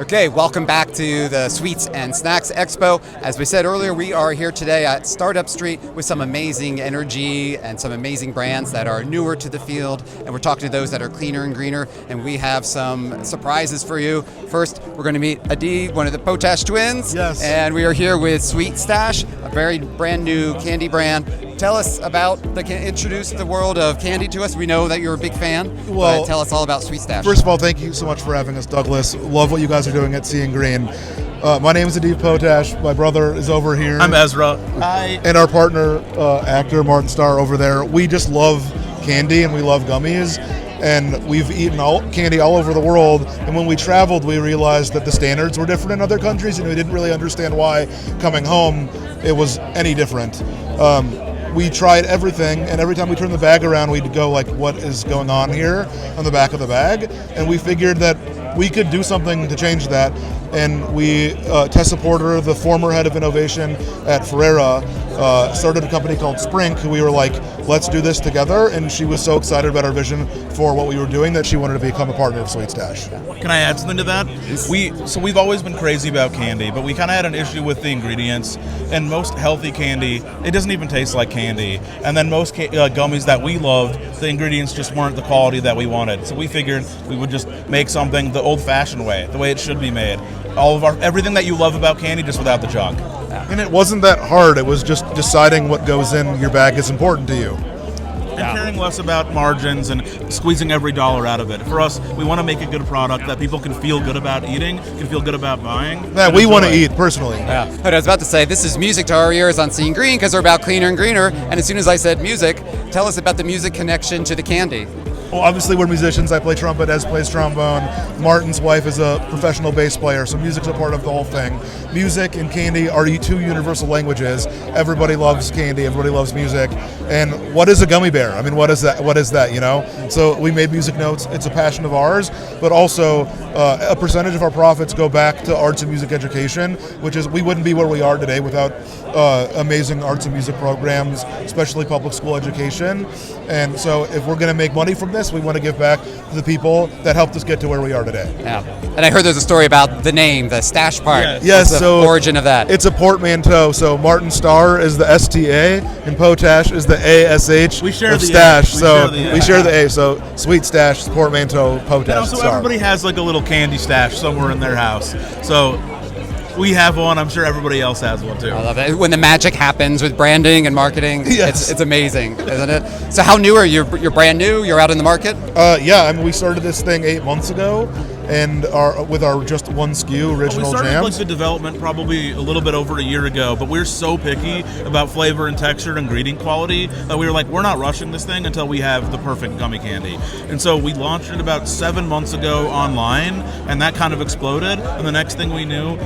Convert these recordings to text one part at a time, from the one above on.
Okay, welcome back to the Sweets and Snacks Expo. As we said earlier, we are here today at Startup Street with some amazing energy and some amazing brands that are newer to the field, and we're talking to those that are cleaner and greener, and we have some surprises for you. First, we're going to meet Adi, one of the Potash twins, Yes. And we are here with Sweets Stash, a very brand new candy brand. Tell us about, introduce the world of candy to us. We know that you're a big fan, but tell us all about Sweets Stash. First of all, thank you so much for having us, Douglas. Love what you guys are doing at Seeing Green. My name is Adi Potash. My brother is over here. I'm Ezra. Hi. And our partner, actor Martin Starr over there. We just love candy and we love gummies. And we've eaten candy all over the world. And when we traveled, we realized that the standards were different in other countries, and we didn't really understand why coming home it was any different. We tried everything, and every time we turned the bag around, we'd go like, what is going on here on the back of the bag? And we figured that we could do something to change that. And we, Tessa Porter, the former head of innovation at Ferrera, started a company called Sprink, who we were like, let's do this together. And she was so excited about our vision for what we were doing that she wanted to become a partner of Sweets Stash. Can I add something to that? We've always been crazy about candy, but we kind of had an issue with the ingredients. And most healthy candy, it doesn't even taste like candy. And then most gummies that we loved, the ingredients just weren't the quality that we wanted. So we figured we would just make something the old-fashioned way, the way it should be made. Everything that you love about candy, just without the junk. And it wasn't that hard. It was just deciding what goes in your bag is important to you. And caring less about margins and squeezing every dollar out of it. For us, we want to make a good product that people can feel good about eating, can feel good about buying. That we want to eat, personally. Yeah. But I was about to say, this is music to our ears on Seeing Green because we're about cleaner and greener. And as soon as I said music, tell us about the music connection to the candy. Well, obviously we're musicians. I play trumpet, Ez plays trombone. Martin's wife is a professional bass player, so music's a part of the whole thing. Music and candy are two universal languages. Everybody loves candy, everybody loves music. And what is a gummy bear? I mean, what is that, you know? So we made music notes. It's a passion of ours, but also a percentage of our profits go back to arts and music education, which is, we wouldn't be where we are today without amazing arts and music programs, especially public school education. And so if we're going to make money from this, we want to give back to the people that helped us get to where we are today. Yeah. And I heard there's a story about the name, the stash part. Yes, What's so the origin of that? It's a portmanteau. So Martin Starr is the STA and Potash is the ASH we share of the Stash. A. We share the A. So Sweet Stash, portmanteau, Potash. And also Starr. everybody has like a little candy stash somewhere in their house. So we have one. I'm sure everybody else has one too. I love it. When the magic happens with branding and marketing, Yes. it's amazing, isn't it? So how new are you? You're brand new? You're out in the market? Yeah, I mean, we started this thing 8 months ago, and with our just one SKU, original we started jams. like the development probably a little bit over a year ago, but we're so picky about flavor and texture and ingredient quality that we were like, we're not rushing this thing until we have the perfect gummy candy. And so we launched it about 7 months ago online, and that kind of exploded. And the next thing we knew,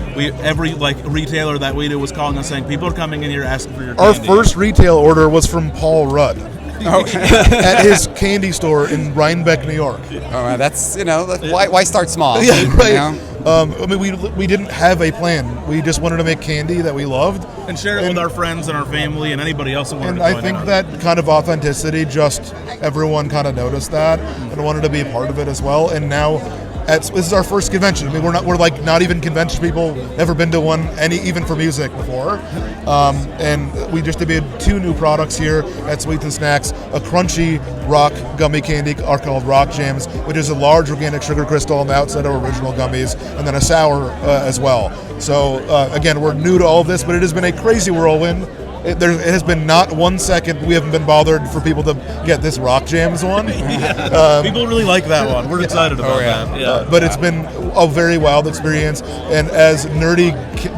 every like retailer that we knew was calling us saying, people are coming in here asking for your Our candy. first retail order was from Paul Rudd. At his candy store in Rhinebeck, New York. Oh, that's, why start small? Yeah, right. You know? I mean, we didn't have a plan. We just wanted to make candy that we loved. And share it with our friends and our family and anybody else that wanted And to I join think in. that kind of authenticity, just everyone kind of noticed that and wanted to be a part of it as well. And now, this is our first convention. I mean, we're not even convention people. Never been to one, even for music before. And we just debuted 2 new products here at Sweets and Snacks. A crunchy rock gummy candy are called Rock Jams, which is a large organic sugar crystal on the outside of original gummies, and then a sour as well. So again, we're new to all of this, but it has been a crazy whirlwind. It has been not 1 second we haven't been bothered for people to get this Rock Jams one. People really like that one. We're excited about that. Yeah. But it's been a very wild experience, and as nerdy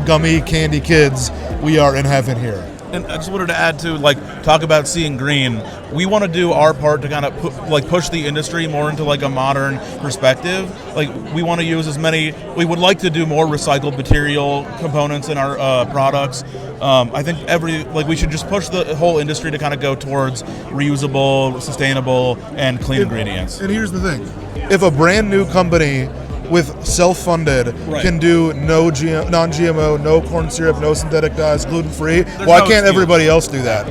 gummy candy kids, we are in heaven here. And I just wanted to add to talk about Seeing Green. We want to do our part to kind of push the industry more into like a modern perspective. Like we want to use we would like to do more recycled material components in our products. I think we should just push the whole industry to kind of go towards reusable, sustainable, and clean ingredients. And here's the thing: if a brand new company with self-funded can do non-GMO, no corn syrup, no synthetic dyes, gluten-free, why can't everybody else do that?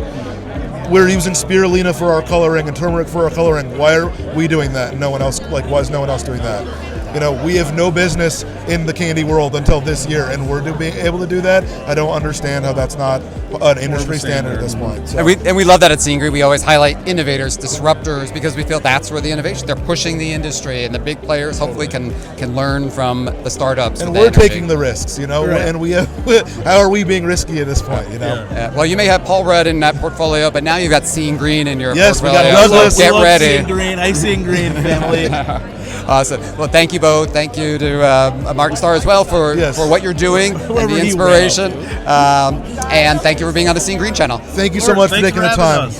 We're using spirulina for our coloring and turmeric for our coloring. Why are we doing that? No one else. Why is no one else doing that? we have no business in the candy world until this year, and we're being able to do that. I don't understand how that's not an industry standard at this point. So. And we love that at Scene Green. We always highlight innovators, disruptors, because we feel that's where the innovation. They're pushing the industry, and the big players hopefully can learn from the startups. And we're taking the risks, and we how are we being risky at this point? Yeah. Well, you may have Paul Rudd in that portfolio, but now you've got Scene Green in your yes, portfolio. We got Douglas. Get ready. Scene Green. I Scene Green family. Awesome. Well, thank you both. Thank you to Martin Starr as well for what you're doing and the inspiration. And thank you for being on the Scene Green channel. Thank you so much for taking the time.